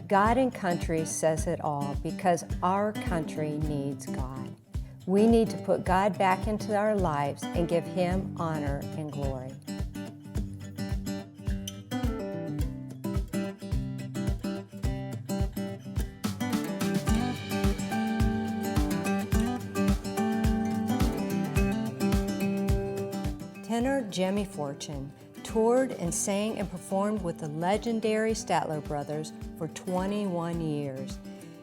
God and country says it all because our country needs God. We need to put God back into our lives and give Him honor and glory. Tenor Jimmy Fortune toured and sang and performed with the legendary Statler Brothers for 21 years.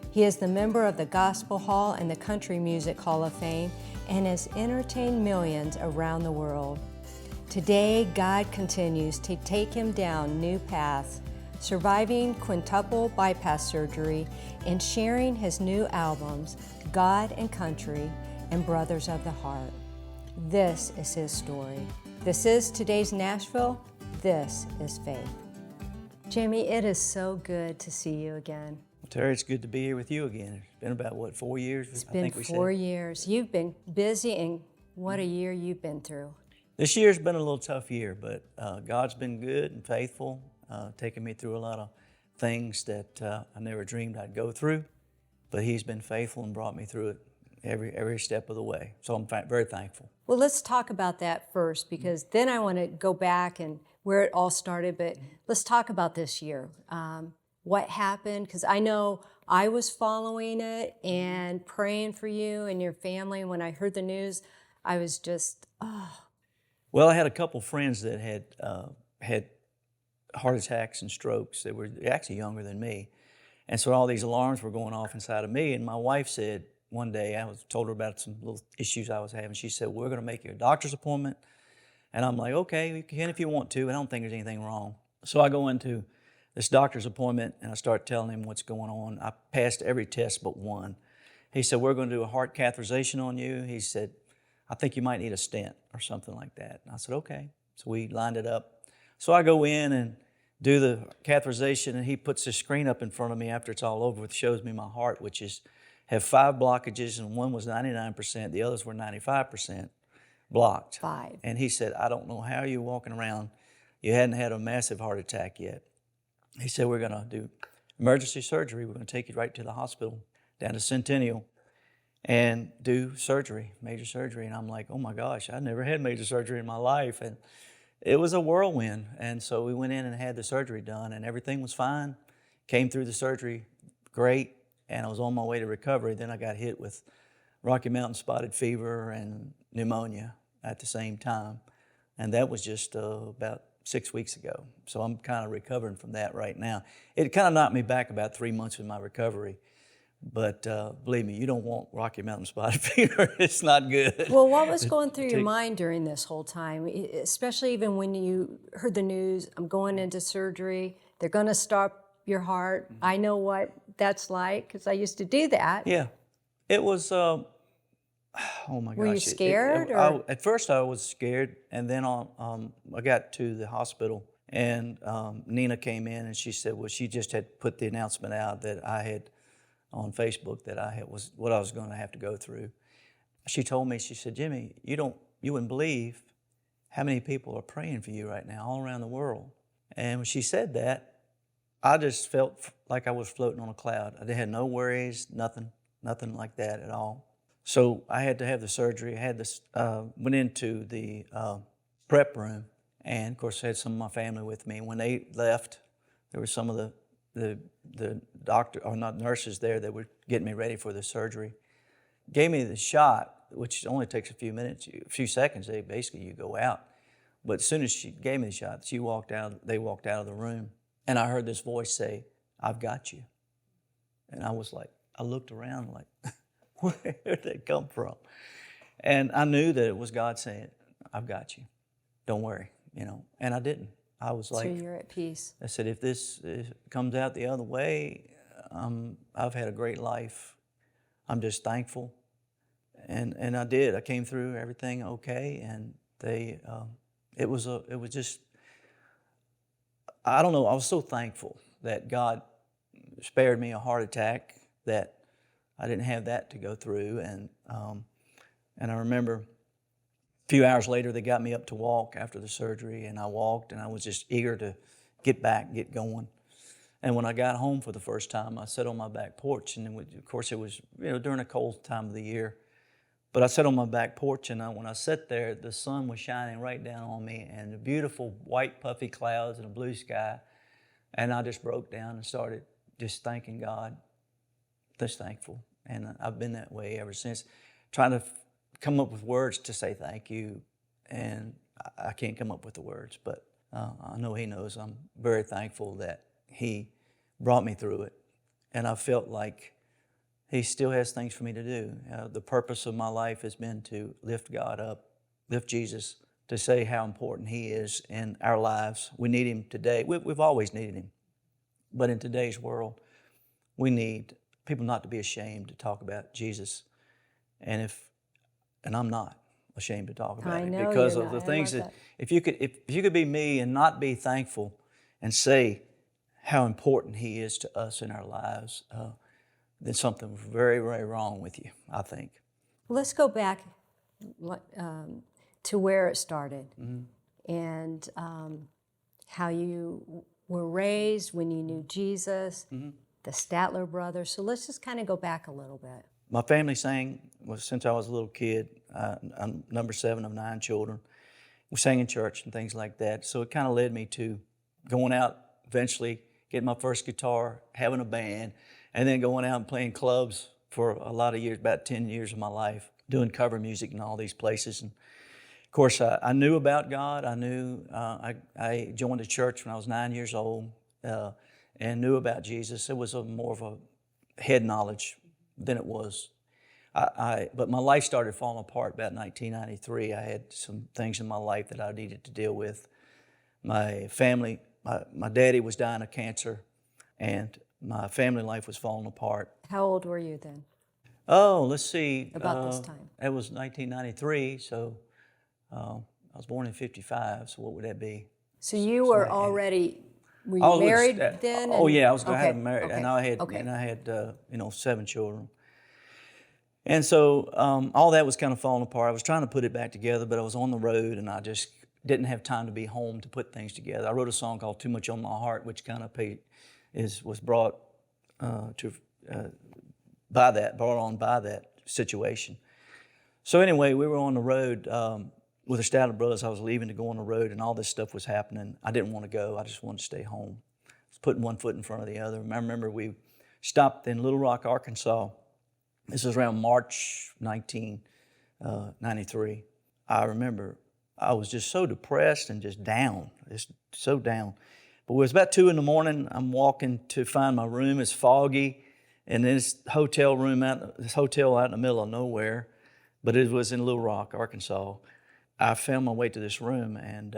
He is the member of the Gospel Hall and the Country Music Hall of Fame and has entertained millions around the world. Today, God continues to take him down new paths, surviving quintuple bypass surgery and sharing his new albums, God and Country and Brothers of the Heart. This is his story. This is today's Nashville. This is faith. Jimmy, it is so good to see you again. Well, Terry, it's good to be here with you again. It's been about, what, 4 years? It's been 4 years. You've been busy, and what a year you've been through. This year's been a little tough year, but God's been good and faithful, taking me through a lot of things that I never dreamed I'd go through. But He's been faithful and brought me through it every step of the way. So I'm very thankful. Well, let's talk about that first, because then I want to go back and where it all started. But let's talk about this year. What happened? Because I know I was following it and praying for you and your family. And when I heard the news, I was just, oh. Well, I had a couple friends that had heart attacks and strokes. They were actually younger than me. And so all these alarms were going off inside of me. And my wife said, one day, I told her about some little issues I was having. She said, we're going to make you a doctor's appointment. And I'm like, okay, you can if you want to. I don't think there's anything wrong. So I go into this doctor's appointment, and I start telling him what's going on. I passed every test but one. He said, we're going to do a heart catheterization on you. He said, I think you might need a stent or something like that. And I said, okay. So we lined it up. So I go in and do the catheterization, and he puts this screen up in front of me after it's all over, which shows me my heart, which have 5 blockages, and one was 99%, the others were 95% blocked. 5. And he said, I don't know how you're walking around. You hadn't had a massive heart attack yet. He said, we're going to do emergency surgery. We're going to take you right to the hospital down to Centennial and do surgery, major surgery. And I'm like, oh my gosh, I never had major surgery in my life. And it was a whirlwind. And so we went in and had the surgery done, and everything was fine. Came through the surgery great. And I was on my way to recovery. Then I got hit with Rocky Mountain spotted fever and pneumonia at the same time. And that was just about 6 weeks ago. So I'm kind of recovering from that right now. It kind of knocked me back about 3 months in my recovery. But believe me, you don't want Rocky Mountain spotted fever. It's not good. Well, what was going through your mind during this whole time, especially even when you heard the news, I'm going into surgery, they're going to stop your heart? I know what that's like because I used to do that. Yeah. It was, oh my gosh. Were you scared? At first I was scared, and then I got to the hospital, and Nina came in, and she said, well, she just had put the announcement out that I had on Facebook that was what I was going to have to go through. She told me, she said, Jimmy, you wouldn't believe how many people are praying for you right now all around the world. And when she said that, I just felt like I was floating on a cloud. I had no worries, nothing like that at all. So I had to have the surgery. I had this, went into the prep room, and of course I had some of my family with me. When they left, there were some of the doctor, or not nurses there, that were getting me ready for the surgery. Gave me the shot, which only takes a few minutes, a few seconds. Basically you go out. But as soon as she gave me the shot, they walked out of the room. And I heard this voice say, I've got you. And I was like, I looked around like, where did that come from? And I knew that it was God saying, I've got you. Don't worry, And I didn't. I was like, so you're at peace. I said, if this comes out the other way, I've had a great life. I'm just thankful. And I did. I came through everything okay. And it was just, I don't know, I was so thankful that God spared me a heart attack, that I didn't have that to go through. And I remember a few hours later, they got me up to walk after the surgery, and I walked, and I was just eager to get back, get going. And when I got home for the first time, I sat on my back porch, and of course it was during a cold time of the year. But I sat on my back porch, and when I sat there, the sun was shining right down on me, and the beautiful white puffy clouds and a blue sky. And I just broke down and started just thanking God, just thankful. And I've been that way ever since, trying to come up with words to say thank you, and I can't come up with the words, but I know He knows. I'm very thankful that He brought me through it, and I felt like He still has things for me to do. The purpose of my life has been to lift God up, lift Jesus, to say how important He is in our lives. We need Him today. We've always needed Him. But in today's world, we need people not to be ashamed to talk about Jesus. And I'm not ashamed to talk about Him because of the things that if you could be me and not be thankful and say how important He is to us in our lives, then something's very, very wrong with you, I think. Let's go back to where it started and how you were raised when you knew Jesus, the Statler Brothers. So let's just kind of go back a little bit. My family sang since I was a little kid. I'm number 7 of 9 children. We sang in church and things like that. So it kind of led me to going out eventually, getting my first guitar, having a band, and then going out and playing clubs for a lot of years, about 10 years of my life, doing cover music in all these places. And of course, I knew about God. I knew, I joined a church when I was 9 years old and knew about Jesus. It was more of a head knowledge than it was. But my life started falling apart about 1993. I had some things in my life that I needed to deal with. My family, my daddy was dying of cancer, and my family life was falling apart. How old were you then? Oh, let's see. About this time. It was 1993, so I was born in 55, so what would that be? So you were already, were you married then? Oh yeah, I had married, okay, and I had 7 children. And so all that was kind of falling apart. I was trying to put it back together, but I was on the road, and I just didn't have time to be home to put things together. I wrote a song called "Too Much on My Heart," which kind of was brought on by that situation. So anyway, we were on the road with the Statler Brothers. I was leaving to go on the road, and all this stuff was happening. I didn't want to go. I just wanted to stay home. I was putting one foot in front of the other. I remember we stopped in Little Rock, Arkansas. This was around March 1993. I remember I was just so depressed and just down, just so down. But it was about 2 a.m. I'm walking to find my room. It's foggy, and this hotel out in the middle of nowhere, but it was in Little Rock, Arkansas. I found my way to this room, and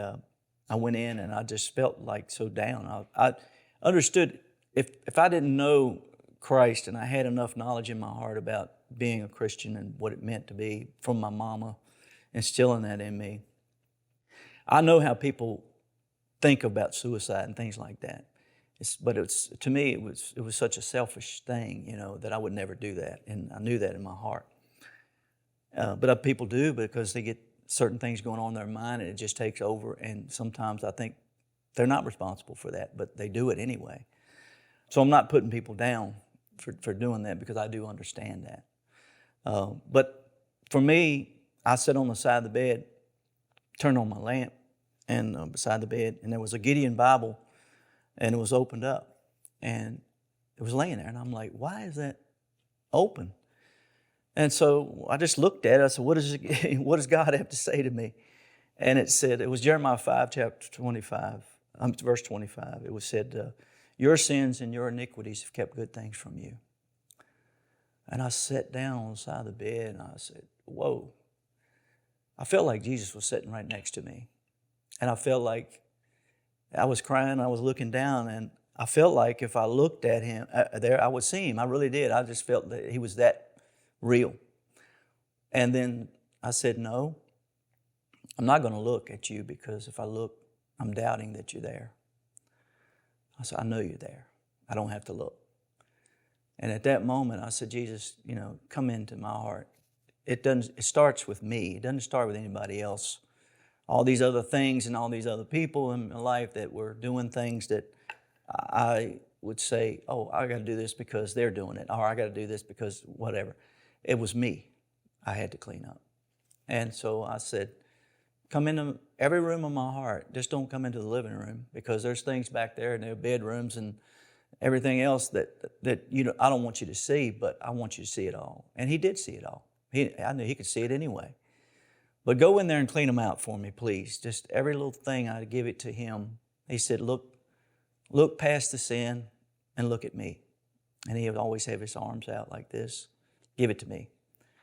I went in, and I just felt like so down. I understood if I didn't know Christ and I had enough knowledge in my heart about being a Christian and what it meant to be from my mama, instilling that in me. I know how people think about suicide and things like that. To me, it was such a selfish thing, that I would never do that, and I knew that in my heart. But people do because they get certain things going on in their mind, and it just takes over. And sometimes I think they're not responsible for that, but they do it anyway. So I'm not putting people down for doing that because I do understand that. But for me, I sat on the side of the bed, turned on my lamp, and beside the bed, and there was a Gideon Bible, and it was opened up, and it was laying there, and I'm like, why is that open? And so I just looked at it. I said, what does God have to say to me? And it said, it was Jeremiah 5, chapter 25, verse 25. It was said, your sins and your iniquities have kept good things from you. And I sat down on the side of the bed, and I said, whoa. I felt like Jesus was sitting right next to me. And I felt like I was crying, I was looking down, and I felt like if I looked at him there, I would see him. I really did. I just felt that he was that real. And then I said, no, I'm not going to look at you, because if I look, I'm doubting that you're there. I said, I know you're there. I don't have to look. And at that moment, I said, Jesus, come into my heart. It starts with me. It doesn't start with anybody else. All these other things and all these other people in my life that were doing things that I would say, oh, I got to do this because they're doing it, or I got to do this because whatever. It was me I had to clean up. And so I said, come into every room of my heart. Just don't come into the living room, because there's things back there, and there are bedrooms and everything else that I don't want you to see, but I want you to see it all. And he did see it all. I knew he could see it anyway. But go in there and clean them out for me, please. Just every little thing, I'd give it to him. He said, look past the sin and look at me. And he would always have his arms out like this. Give it to me.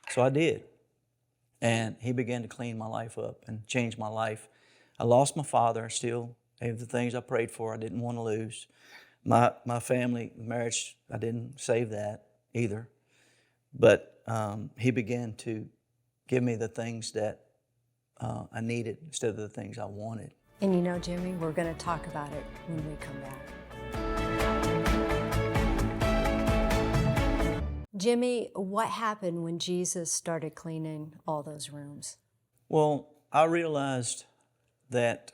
So I did. And he began to clean my life up and change my life. I lost my father still. They were the things I prayed for I didn't want to lose. My family, marriage, I didn't save that either. But he began to give me the things that I needed instead of the things I wanted. And you know, Jimmy, we're going to talk about it when we come back. Jimmy, what happened when Jesus started cleaning all those rooms? Well, I realized that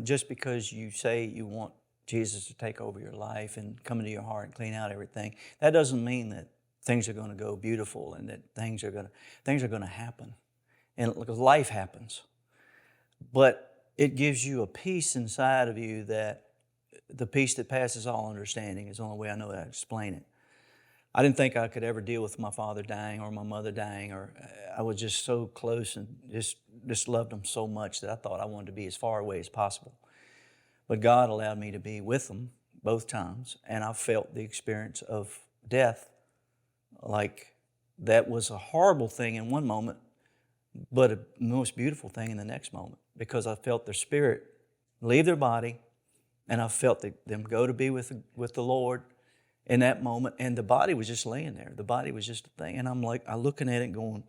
just because you say you want Jesus to take over your life and come into your heart and clean out everything, that doesn't mean that things are going to go beautiful and that things are going to happen. And life happens. But it gives you a peace inside of you, that the peace that passes all understanding is the only way I know how to explain it. I didn't think I could ever deal with my father dying or my mother dying, or I was just so close and just loved them so much that I thought I wanted to be as far away as possible. But God allowed me to be with them both times, and I felt the experience of death like that was a horrible thing in one moment, but a most beautiful thing in the next moment, because I felt their spirit leave their body, and I felt them go to be with the Lord in that moment, and the body was just laying there. The body was just a thing, and I'm looking at it going,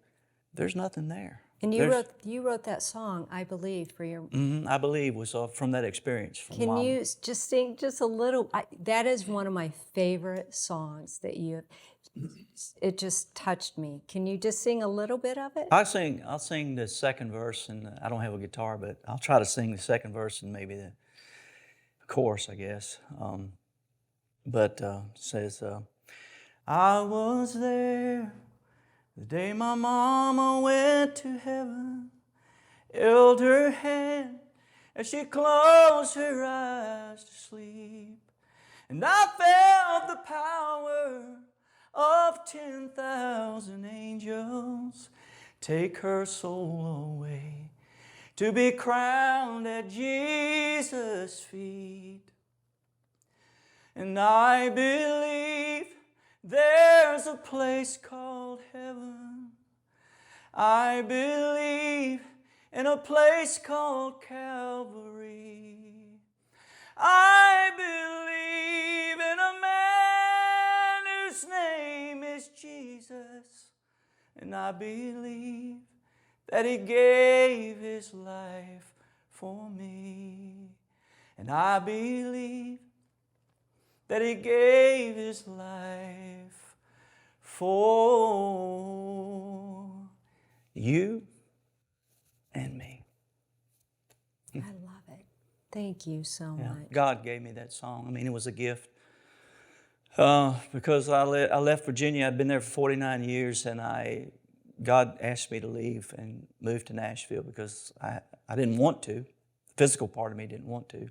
there's nothing there. And you wrote that song, I Believe, for your... I Believe was from that experience. From Mom. You just sing just a little? That is one of my favorite songs that it just touched me. Can you just sing a little bit of it? I'll sing the second verse, and I don't have a guitar, but I'll try to sing the second verse and maybe the chorus, I guess. But it says, I was there the day my mama went to heaven, held her hand as she closed her eyes to sleep, and I felt the power of 10,000 angels take her soul away to be crowned at Jesus' feet. And I believe there's a place called heaven. I believe in a place called Calvary. I believe in a man whose name is Jesus. And I believe that he gave his life for me. And I believe that he gave his life for you and me. I love it. Thank you so much. God gave me that song. I mean, it was a gift. Because I left Virginia. I'd been there for 49 years, and God asked me to leave and move to Nashville because I didn't want to. The physical part of me didn't want to.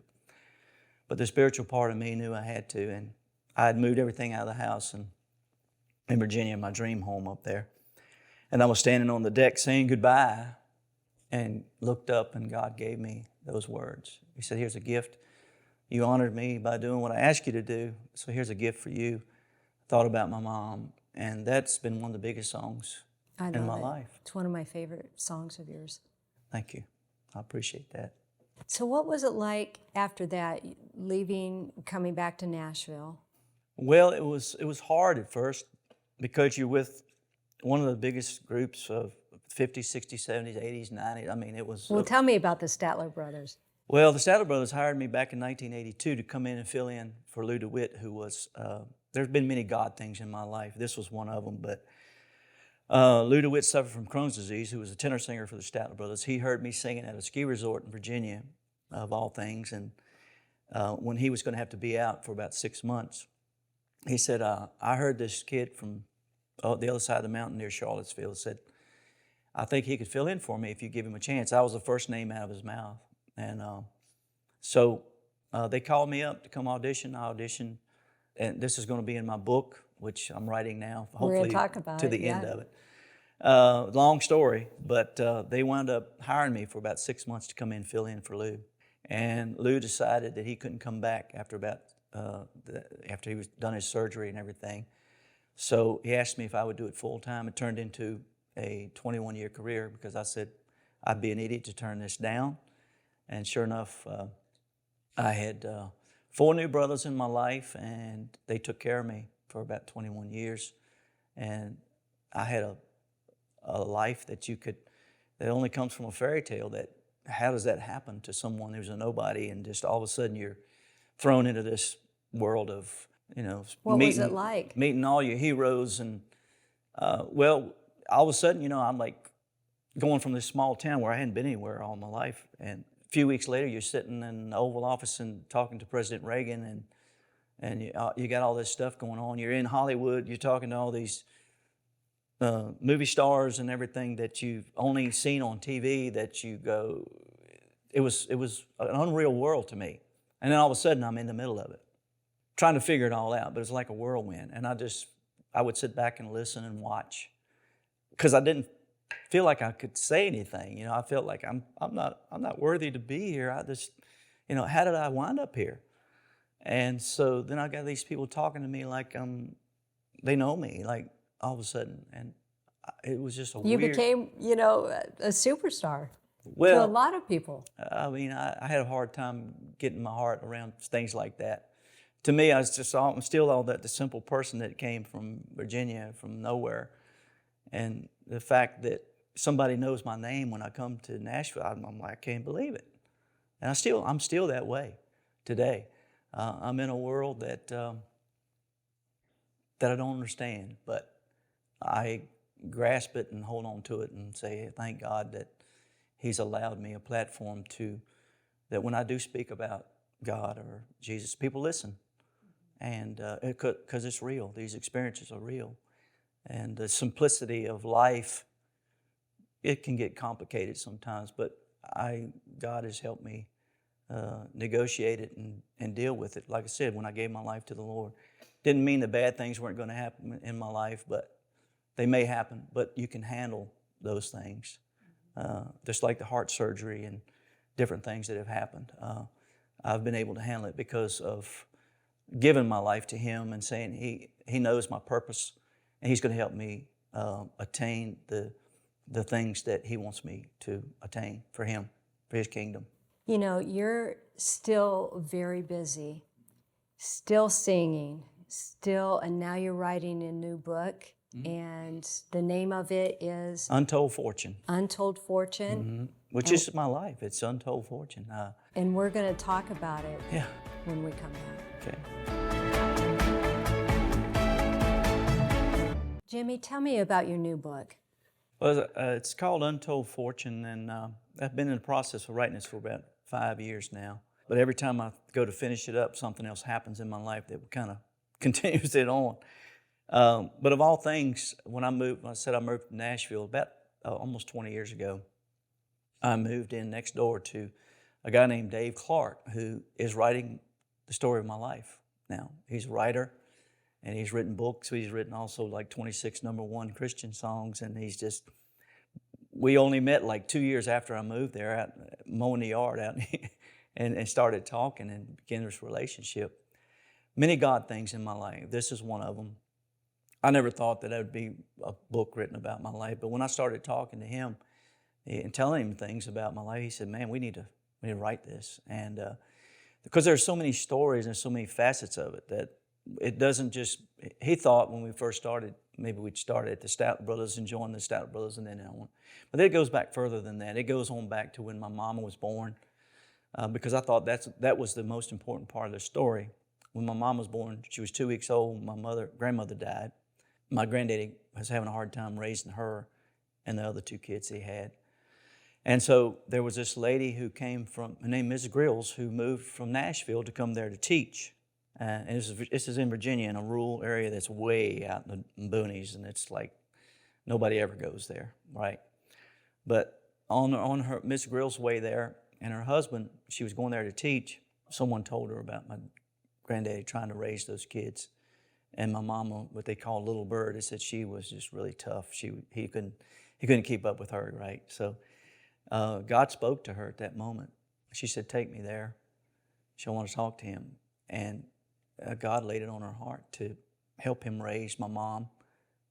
But the spiritual part of me knew I had to, and I had moved everything out of the house in Virginia, my dream home up there. And I was standing on the deck saying goodbye and looked up, and God gave me those words. He said, here's a gift. You honored me by doing what I asked you to do, so here's a gift for you. I thought about my mom, and that's been one of the biggest songs in my life. It's one of my favorite songs of yours. Thank you. I appreciate that. So what was it like after that, leaving, coming back to Nashville? Well, it was hard at first because you're with one of the biggest groups of 50s, 60s, 70s, 80s, 90s. I mean, it was... Well, tell me about the Statler Brothers. Well, the Statler Brothers hired me back in 1982 to come in and fill in for Lou DeWitt, who was... there's been many God things in my life. This was one of them, but... Lou DeWitt suffered from Crohn's disease, who was a tenor singer for the Statler Brothers. He heard me singing at a ski resort in Virginia, of all things, and when he was going to have to be out for about 6 months, he said, I heard this kid from the other side of the mountain near Charlottesville said, I think he could fill in for me if you give him a chance. I was the first name out of his mouth. And so they called me up to come audition. I auditioned. And this is going to be in my book, which I'm writing now, hopefully to the end of it. Long story, but they wound up hiring me for about 6 months to come in and fill in for Lou. And Lou decided that he couldn't come back after after he was done his surgery and everything. So he asked me if I would do it full time. It turned into a 21-year career because I said I'd be an idiot to turn this down. And sure enough, I had 4 new brothers in my life, and they took care of me for about 21 years. And I had a life that that only comes from a fairy tale. That how does that happen to someone who's a nobody, and just all of a sudden you're thrown into this world of, what was it like? Meeting all your heroes, and well, all of a sudden, I'm like going from this small town where I hadn't been anywhere all my life, and a few weeks later, you're sitting in the Oval Office and talking to President Reagan, and you got all this stuff going on. You're in Hollywood. You're talking to all these movie stars and everything that you've only seen on TV. That you go, it was an unreal world to me. And then all of a sudden, I'm in the middle of it, trying to figure it all out. But it's like a whirlwind, and I would sit back and listen and watch, because I didn't feel like I could say anything. I felt like I'm not worthy to be here. I just, how did I wind up here? And so then I got these people talking to me like they know me, like all of a sudden, and it was just You became, a superstar to a lot of people. I mean, I had a hard time getting my heart around things like that. To me, I'm still all that the simple person that came from Virginia, from nowhere, and the fact that somebody knows my name when I come to Nashville, I'm like, I can't believe it. And I'm still that way today. I'm in a world that I don't understand, but I grasp it and hold on to it and say, thank God that He's allowed me a platform that when I do speak about God or Jesus, people listen. And because it's real. These experiences are real. And the simplicity of life, it can get complicated sometimes, but God has helped me negotiate it and deal with it. Like I said, when I gave my life to the Lord, didn't mean that bad things weren't going to happen in my life, but they may happen, but you can handle those things. Just like the heart surgery and different things that have happened. I've been able to handle it because of giving my life to Him and saying He knows my purpose, and He's going to help me attain the things that He wants me to attain for Him, for His kingdom. You're still very busy, still singing, and now you're writing a new book, and the name of it is Untold Fortune. Untold Fortune. Which is my life. It's Untold Fortune. And we're going to talk about it Yeah. when we come back. Okay. Jimmy, tell me about your new book. Well, it's called Untold Fortune, and I've been in the process of writing this for about 5 years now. But every time I go to finish it up, something else happens in my life that kind of continues it on. But of all things, when I moved to Nashville about almost 20 years ago, I moved in next door to a guy named Dave Clark, who is writing the story of my life now. He's a writer, and he's written books. He's written also like 26 #1 Christian songs, and we only met like 2 years after I moved there, out mowing the yard out, and started talking and began this relationship. Many God things in my life. This is one of them. I never thought that there would be a book written about my life, but when I started talking to him and telling him things about my life, he said, "Man, we need to write this." And because there's so many stories and so many facets of it that it doesn't just. He thought when we first started, maybe we'd start at the Statler Brothers and join the Statler Brothers and then on. But it goes back further than that. It goes on back to when my mama was born, because I thought that was the most important part of the story. When my mom was born, she was 2 weeks old. My grandmother died. My granddaddy was having a hard time raising her and the other 2 kids he had. And so there was this lady who came her name Mrs. Grills, who moved from Nashville to come there to teach. And this is in Virginia, in a rural area that's way out in the boonies, and it's like nobody ever goes there, right? But on her Miss Grill's way there, and her husband, she was going there to teach. Someone told her about my granddaddy trying to raise those kids, and my mama, what they call little bird, they said she was just really tough. He couldn't keep up with her, right? So God spoke to her at that moment. She said, "Take me there. She want to talk to him." And God laid it on her heart to help him raise my mom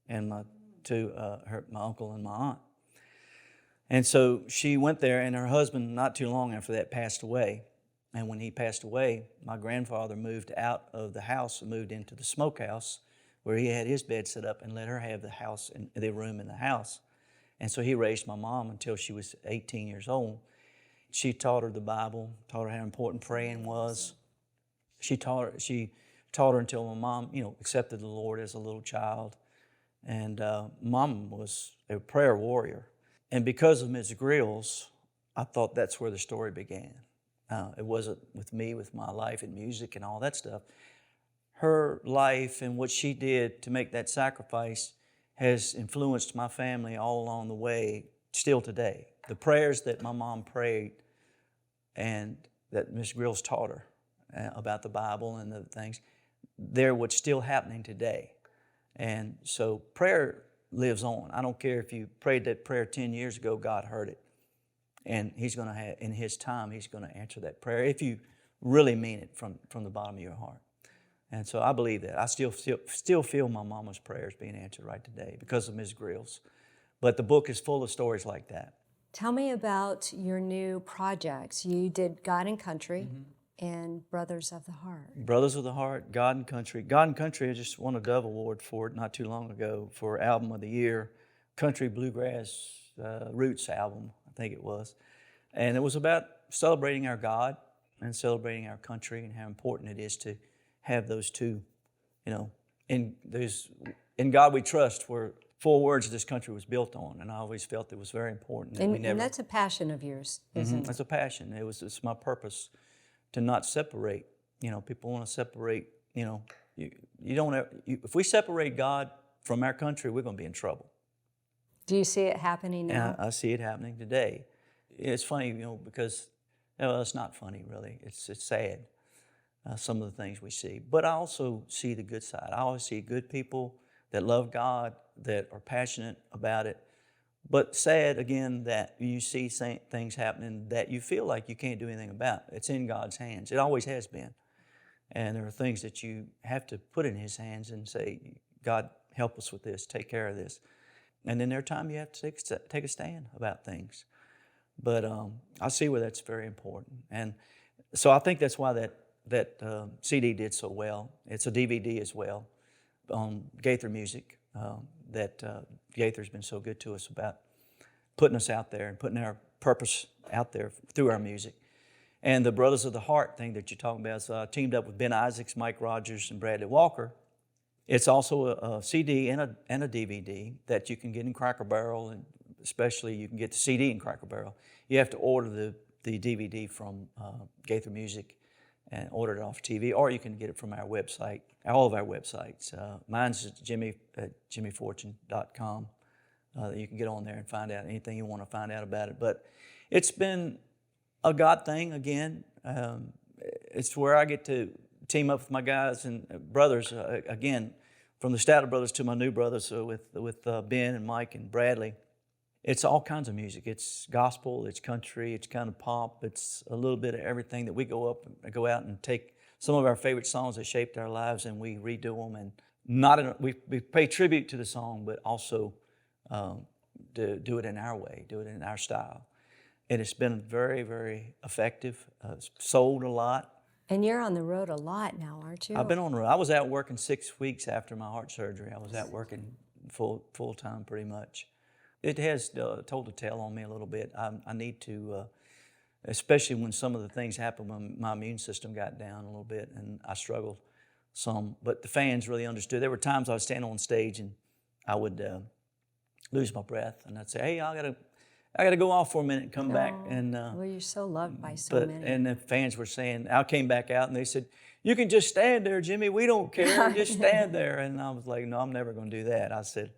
and my uncle and my aunt. And so she went there, and her husband, not too long after that, passed away. And when he passed away, my grandfather moved out of the house and moved into the smokehouse where he had his bed set up and let her have the house and the room in the house. And so he raised my mom until she was 18 years old. She taught her the Bible, taught her how important praying was. She taught her until my mom, accepted the Lord as a little child. And Mom was a prayer warrior. And because of Ms. Grills, I thought that's where the story began. It wasn't with me, with my life and music and all that stuff. Her life and what she did to make that sacrifice has influenced my family all along the way, still today. The prayers that my mom prayed and that Ms. Grills taught her about the Bible and the things, they're what's still happening today. And so prayer lives on. I don't care if you prayed that prayer 10 years ago, God heard it. And He's going to have, in His time, He's going to answer that prayer if you really mean it from the bottom of your heart. And so I believe that. I still feel my mama's prayers being answered right today because of Ms. Grills. But the book is full of stories like that. Tell me about your new projects. You did God and Country and Brothers of the Heart. Brothers of the Heart, God and Country. God and Country, I just won a Dove Award for it not too long ago for Album of the Year, Country Bluegrass Roots album, I think it was. And it was about celebrating our God and celebrating our country and how important it is to have those two, in God we trust were 4 words this country was built on, and I always felt it was very important. And that's a passion of yours, isn't it? That's a passion. It's my purpose to not separate. People want to separate. If we separate God from our country, we're going to be in trouble. Do you see it happening now? I see it happening today. It's funny, because it's not funny really. It's sad. Some of the things we see, but I also see the good side. I always see good people that love God, that are passionate about it. But sad, again, that you see things happening that you feel like you can't do anything about. It's in God's hands. It always has been. And there are things that you have to put in His hands and say, God, help us with this, take care of this. And then there are times you have to take a stand about things. But I see where that's very important. And so I think that's why that CD did so well. It's a DVD as well on Gaither Music. That Gaither's been so good to us about putting us out there and putting our purpose out there through our music. And the Brothers of the Heart thing that you're talking about is teamed up with Ben Isaacs, Mike Rogers, and Bradley Walker. It's also a CD and a DVD that you can get in Cracker Barrel, and especially you can get the CD in Cracker Barrel. You have to order the DVD from Gaither Music and order it off TV, or you can get it from our website, all of our websites. Mine's Jimmy at jimmyfortune.com. You can get on there and find out anything you want to find out about it. But it's been a God thing again. It's where I get to team up with my guys and brothers again, from the Statler Brothers to my new brothers with Ben and Mike and Bradley. It's all kinds of music. It's gospel, it's country, it's kind of pop. It's a little bit of everything that we go out and take some of our favorite songs that shaped our lives and we redo them. And we pay tribute to the song, but also do it in our way, do it in our style. And it's been very, very effective. Sold a lot. And you're on the road a lot now, aren't you? I've been on the road. I was out working 6 weeks after my heart surgery. I was out working full time pretty much. It has told a tale on me a little bit. I need to, especially when some of the things happened when my immune system got down a little bit and I struggled some. But the fans really understood. There were times I would stand on stage and I would lose my breath and I'd say, "Hey, I gotta go off for a minute and come back." And well, you're so loved by so many. And the fans were saying, I came back out and they said, you can just stand there, Jimmy. We don't care. Just stand there. And I was like, no, I'm never going to do that. I said,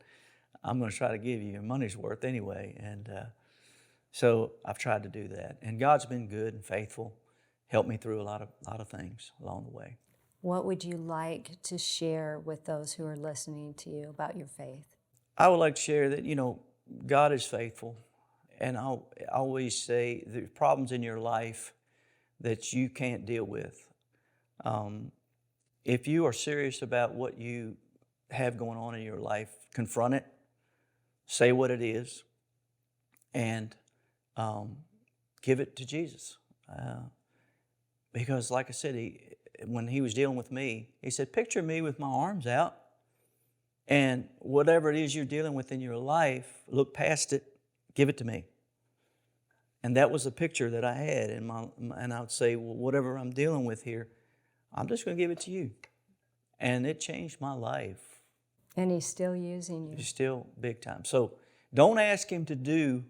I'm going to try to give you your money's worth anyway. And so I've tried to do that. And God's been good and faithful, helped me through a lot of things along the way. What would you like to share with those who are listening to you about your faith? I would like to share that, God is faithful. And I always say there's problems in your life that you can't deal with. If you are serious about what you have going on in your life, confront it, say what it is, and give it to Jesus. Because like I said, when he was dealing with me, he said, picture me with my arms out, and whatever it is you're dealing with in your life, look past it, give it to me. And that was the picture that I had and I would say, well, whatever I'm dealing with here, I'm just going to give it to you. And it changed my life. And he's still using you. He's still big time. So don't ask him to do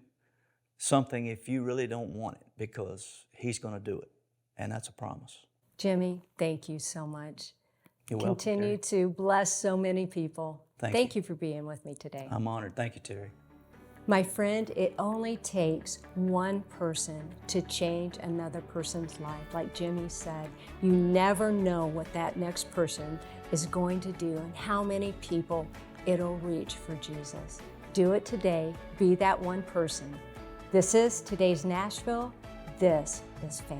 something if you really don't want it, because he's going to do it. And that's a promise. Jimmy, thank you so much. You're welcome, Continue Terry. to bless so many people. Thank you for being with me today. I'm honored. Thank you, Terry. My friend, it only takes one person to change another person's life. Like Jimmy said, you never know what that next person is going to do and how many people it'll reach for Jesus. Do it today. Be that one person. This is today's Nashville. This is faith.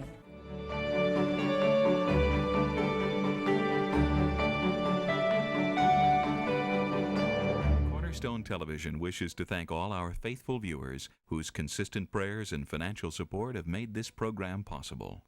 Cornerstone Television wishes to thank all our faithful viewers whose consistent prayers and financial support have made this program possible.